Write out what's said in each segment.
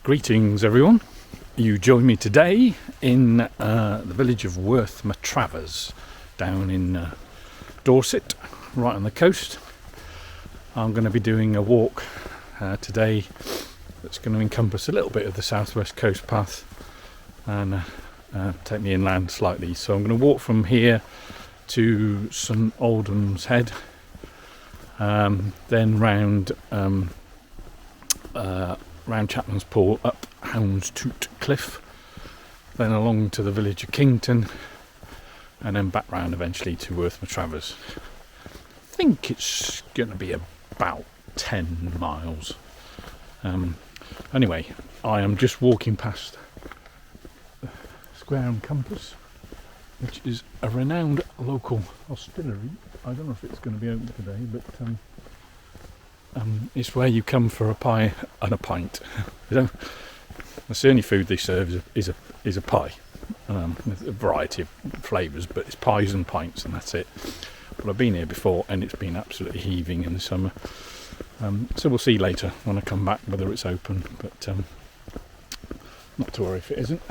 Greetings everyone. You join me today in the village of Worth Matravers down in Dorset, right on the coast. I'm going to be doing a walk today that's going to encompass a little bit of the southwest coast path and take me inland slightly. So I'm going to walk from here to St Aldhems Head, then round Chapmans Pool, up Houns Tout cliff, then along to the village of Kingston, and then back round eventually to Worth Matravers. I think it's going to be about 10 miles. Anyway, I am just walking past the Square and Compass, which is a renowned local hostelry. I don't know if it's going to be open today, but it's where you come for a pie and a pint. That's the only food they serve is a pie. There's a variety of flavours, but it's pies and pints, and that's it. But I've been here before, and it's been absolutely heaving in the summer. So we'll see later when I come back whether it's open, but not to worry if it isn't.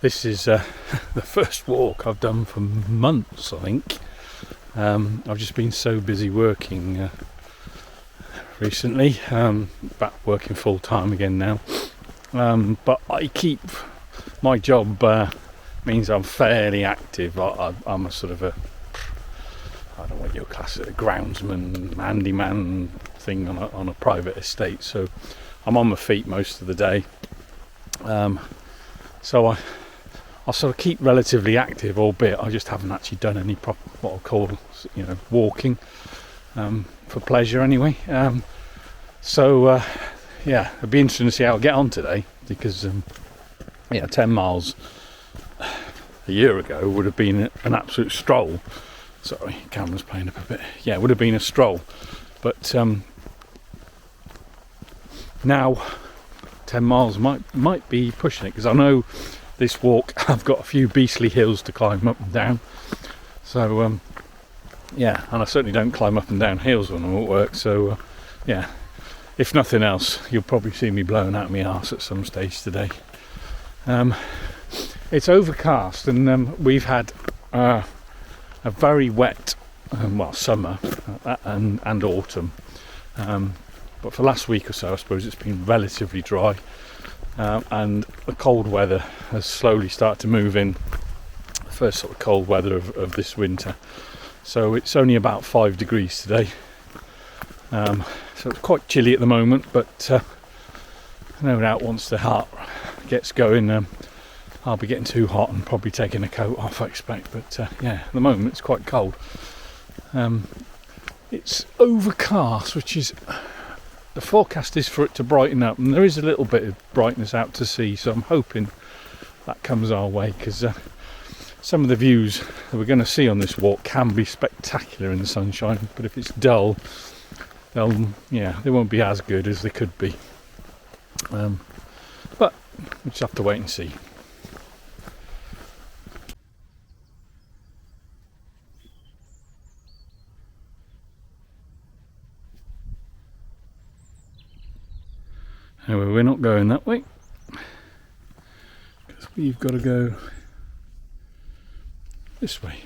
This is the first walk I've done for months, I think. I've just been so busy working recently, back working full time again now. But my job means I'm fairly active. I'm a sort of I don't know what your class is, a groundsman, handyman thing on a private estate. So I'm on my feet most of the day. So I'll sort of keep relatively active, albeit I just haven't actually done any what I'll call, walking for pleasure anyway. So it'll be interesting to see how I get on today, because 10 miles a year ago would have been an absolute stroll. Sorry, camera's playing up a bit. Yeah, it would have been a stroll, but now 10 miles might be pushing it, because I know this walk I've got a few beastly hills to climb up and down. So and I certainly don't climb up and down hills when I'm at work. So if nothing else, you'll probably see me blowing out my arse at some stage today. It's overcast, and we've had a very wet summer and autumn, but for the last week or so I suppose it's been relatively dry. And the cold weather has slowly started to move in, the first sort of cold weather of this winter. So it's only about 5 degrees today, so it's quite chilly at the moment, but no doubt once the heart gets going, I'll be getting too hot and probably taking a coat off, I expect. But at the moment it's quite cold. It's overcast, which is... The forecast is for it to brighten up, and there is a little bit of brightness out to sea, so I'm hoping that comes our way, because some of the views that we're going to see on this walk can be spectacular in the sunshine, but if it's dull, they won't be as good as they could be. But we just have to wait and see. Anyway, we're not going that way, because we've got to go this way,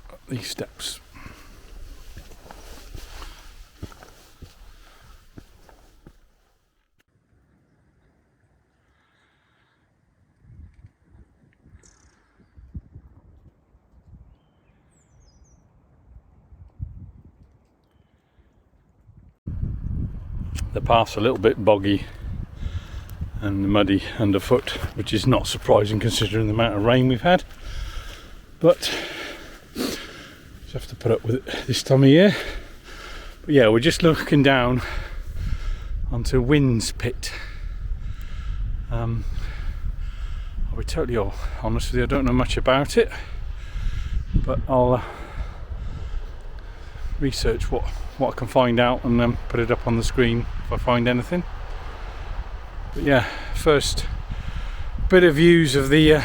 up these steps. The path's a little bit boggy and muddy underfoot, which is not surprising considering the amount of rain we've had, but just have to put up with it this time of year. But yeah, we're just looking down onto Winspit. I'll be totally honest with you, I don't know much about it, but I'll research what I can find out and then put it up on the screen if I find anything. But yeah, first bit of views of the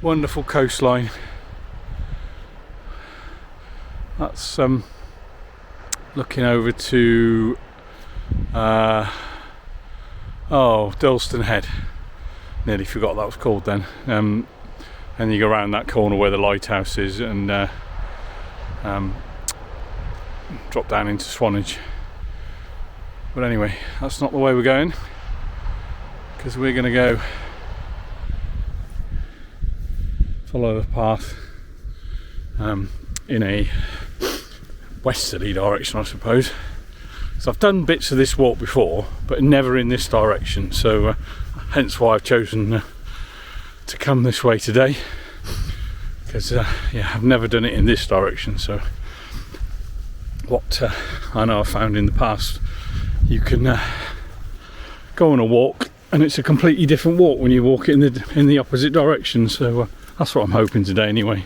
wonderful coastline. That's looking over to Aldhems Head. Nearly forgot that was called then. And you go around that corner where the lighthouse is and drop down into Swanage. But anyway, that's not the way we're going, because we're going to go follow the path in a westerly direction, I suppose. So I've done bits of this walk before, but never in this direction, so hence why I've chosen to come this way today, because yeah, I've never done it in this direction. So what I know I've found in the past, you can go on a walk and it's a completely different walk when you walk it in the opposite direction, so that's what I'm hoping today anyway.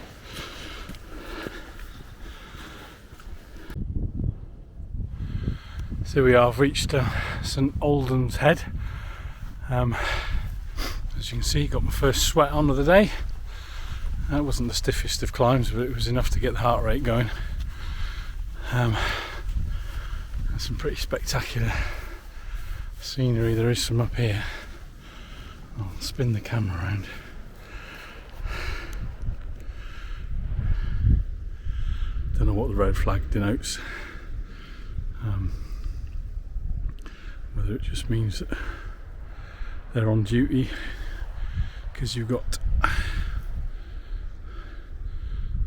So we have reached St Aldhems Head. As you can see, got my first sweat on of the day. It wasn't the stiffest of climbs, but it was enough to get the heart rate going. There's some pretty spectacular scenery there is from up here. I'll spin the camera around. Don't know what the red flag denotes. Whether it just means that they're on duty, because you've got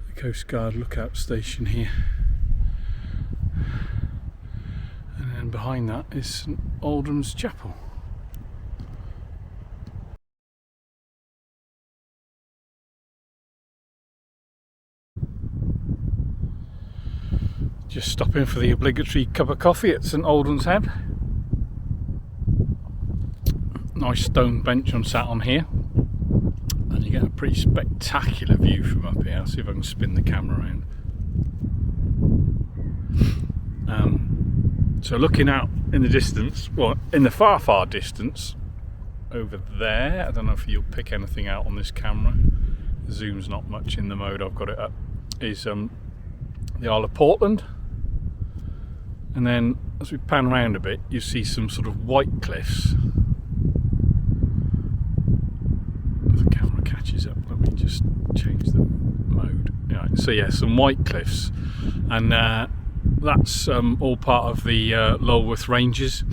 the Coast Guard lookout station here, and then behind that is St Aldhems Chapel. Just stopping for the obligatory cup of coffee at St Aldhems Head. Nice stone bench I'm sat on here, and you get a pretty spectacular view from up here. I'll see if I can spin the camera around. So looking out in the distance, well, in the far distance over there, I don't know if you'll pick anything out on this camera, the zoom's not much in the mode I've got it up, is the Isle of Portland. And then as we pan around a bit, you see some sort of white cliffs. If the camera catches up, let me just change the mode. Yeah, so yeah, some white cliffs, and that's all part of the Lulworth Ranges.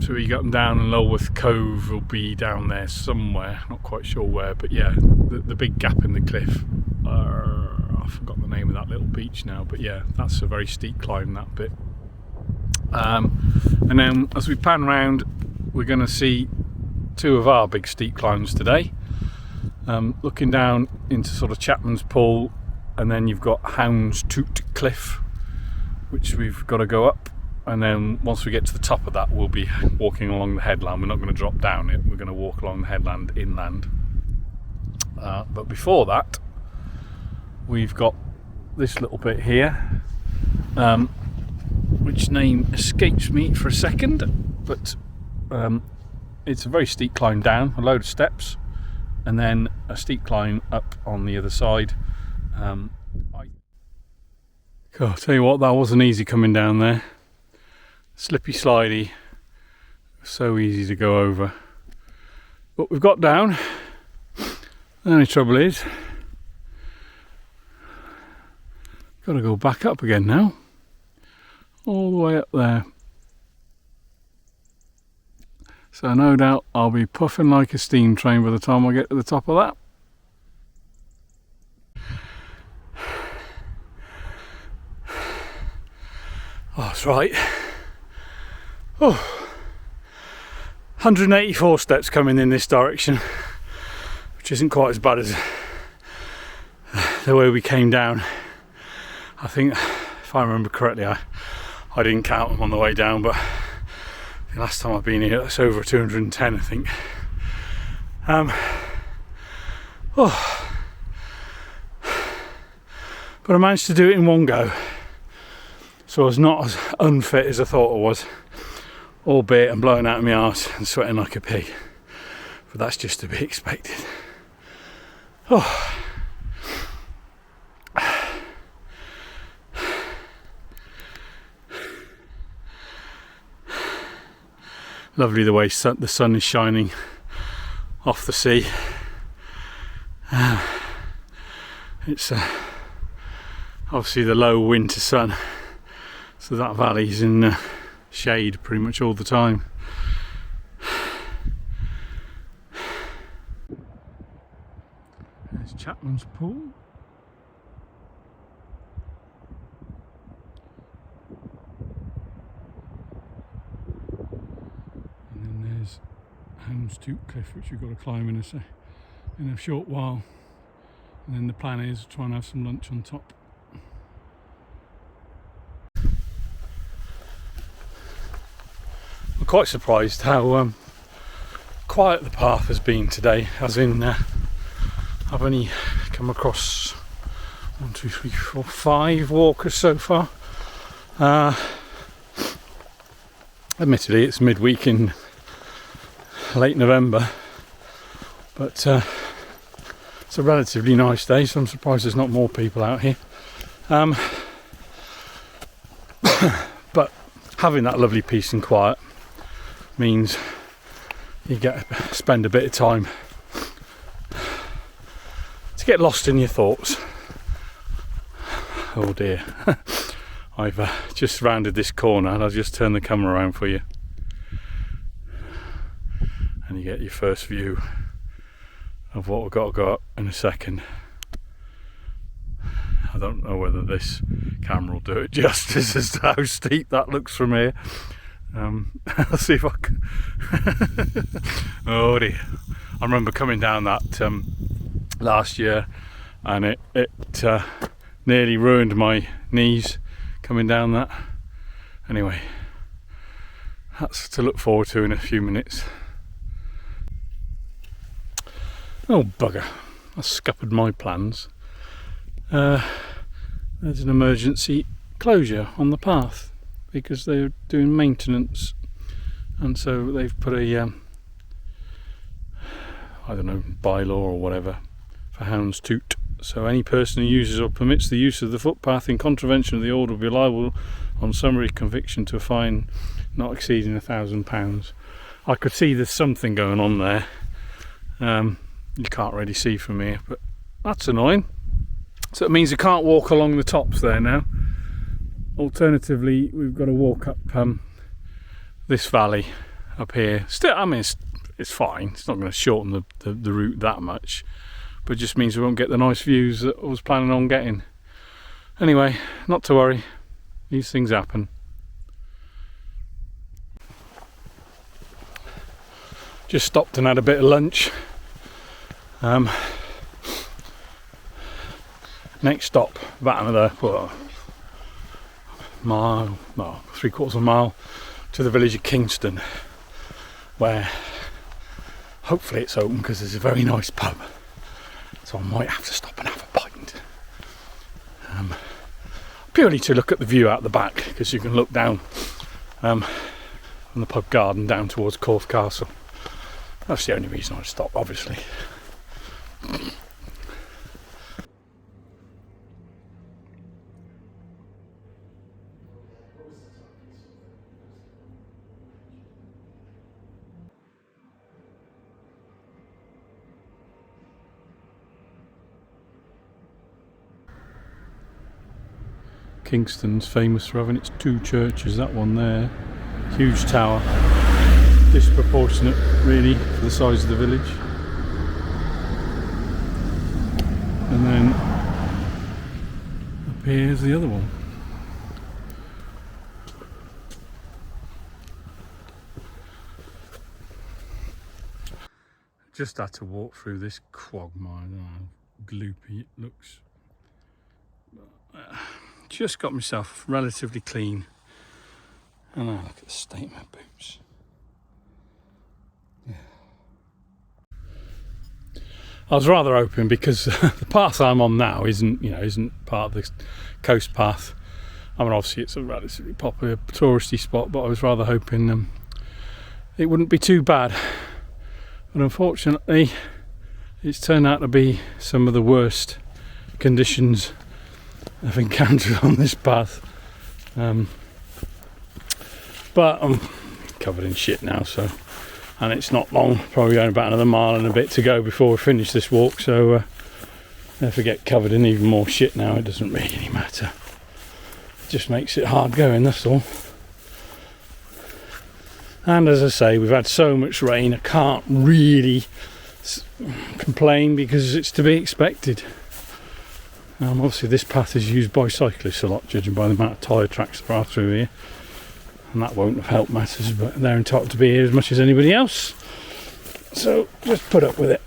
So you got them down, and Lulworth Cove will be down there somewhere, not quite sure where, but yeah, the big gap in the cliff. I forgot the name of that little beach now, but yeah, that's a very steep climb, that bit. And then as we pan around, we're going to see two of our big steep climbs today. Looking down into sort of Chapmans Pool, and then you've got Houns Tout Cliff, which we've got to go up. And then once we get to the top of that, we'll be walking along the headland. We're not going to drop down it, we're going to walk along the headland inland. But before that, we've got this little bit here, which name escapes me for a second, but it's a very steep climb down, a load of steps, and then a steep climb up on the other side. God, I'll tell you what, that wasn't easy coming down there. Slippy slidey, so easy to go over. But we've got down. The only trouble is, got to go back up again now, all the way up there. So no doubt I'll be puffing like a steam train by the time I get to the top of that. Oh, that's right. Oh, 184 steps coming in this direction, which isn't quite as bad as the way we came down. I think, if I remember correctly, I didn't count them on the way down, but the last time I've been here, that's over 210, I think. But I managed to do it in one go, so I was not as unfit as I thought I was, albeit I'm blowing out of my arse and sweating like a pig, but that's just to be expected. Lovely the way the sun is shining off the sea. It's obviously the low winter sun, so that valley's in shade pretty much all the time. There's Chapmans Pool. And then there's Houns Tout cliff, which we've got to climb in a short while. And then the plan is to try and have some lunch on top. I'm quite surprised how quiet the path has been today, as in I've only come across 1, 2, 3, 4, 5 walkers so far. Admittedly it's midweek in late November, but it's a relatively nice day, so I'm surprised there's not more people out here. But having that lovely peace and quiet means you get to spend a bit of time to get lost in your thoughts. Oh dear. I've just rounded this corner and I'll just turn the camera around for you, and you get your first view of what we've got to go up in a second. I don't know whether this camera will do it justice as to how steep that looks from here. I'll see if I can. Oh dear. I remember coming down that last year, and it nearly ruined my knees coming down that. Anyway, that's to look forward to in a few minutes. Oh bugger, I scuppered my plans. There's an emergency closure on the path because they're doing maintenance, and so they've put a I don't know, bylaw or whatever for Houns Tout. So any person who uses or permits the use of the footpath in contravention of the order will be liable on summary conviction to a fine not exceeding £1,000. I could see there's something going on there. You can't really see from here, but that's annoying. So it means you can't walk along the tops there now. Alternatively, we've got to walk up this valley up here. Still, I mean, it's fine. It's not going to shorten the route that much, but it just means we won't get the nice views that I was planning on getting. Anyway, not to worry. These things happen. Just stopped and had a bit of lunch. Next stop, about another mile, well, 3/4 mile to the village of Kingston, where hopefully it's open because there's a very nice pub, so I might have to stop and have a pint, purely to look at the view out the back, because you can look down from the pub garden down towards Corfe Castle. That's the only reason I stopped, obviously. Kingston's famous for having its 2 churches. That one there, huge tower, disproportionate really for the size of the village. And then up here's the other one. Just had to walk through this quagmire. I don't know how gloopy it looks. Just got myself relatively clean. And now look at the state of my boots. Yeah. I was rather hoping, because the path I'm on now isn't part of the coast path. I mean, obviously it's a relatively popular touristy spot, but I was rather hoping it wouldn't be too bad. But unfortunately, it's turned out to be some of the worst conditions I've encountered on this path. But I'm covered in shit now, so, and it's not long, probably only about another mile and a bit to go before we finish this walk, so if I get covered in even more shit now, it doesn't really matter. It just makes it hard going, that's all. And as I say, we've had so much rain, I can't really complain because it's to be expected. Obviously this path is used by cyclists a lot, judging by the amount of tyre tracks there are through here, and that won't have helped matters, but they're entitled to be here as much as anybody else, so just put up with it.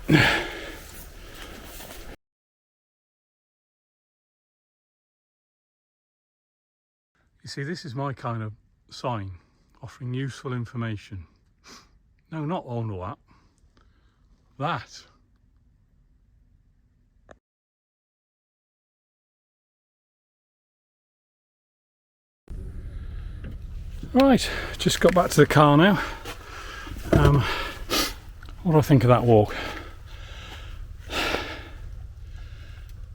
You see, this is my kind of sign, offering useful information. No, not all of that. That. Right, just got back to the car now. What do I think of that walk?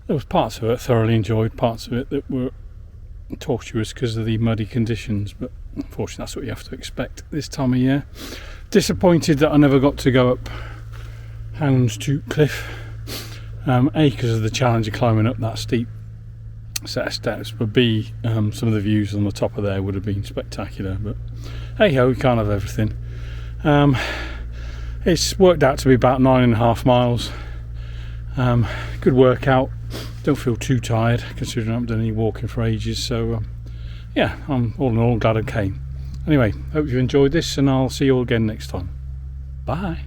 There was parts of it I thoroughly enjoyed, parts of it that were tortuous because of the muddy conditions, but unfortunately that's what you have to expect this time of year. Disappointed that I never got to go up Houns Tout cliff, A, because of the challenge of climbing up that steep set of steps, but B, some of the views on the top of there would have been spectacular, but hey ho, we can't have everything. It's worked out to be about 9.5 miles. Good workout, don't feel too tired considering I haven't done any walking for ages, so yeah, I'm all in all glad I came. Anyway, hope you enjoyed this, and I'll see you all again next time. Bye.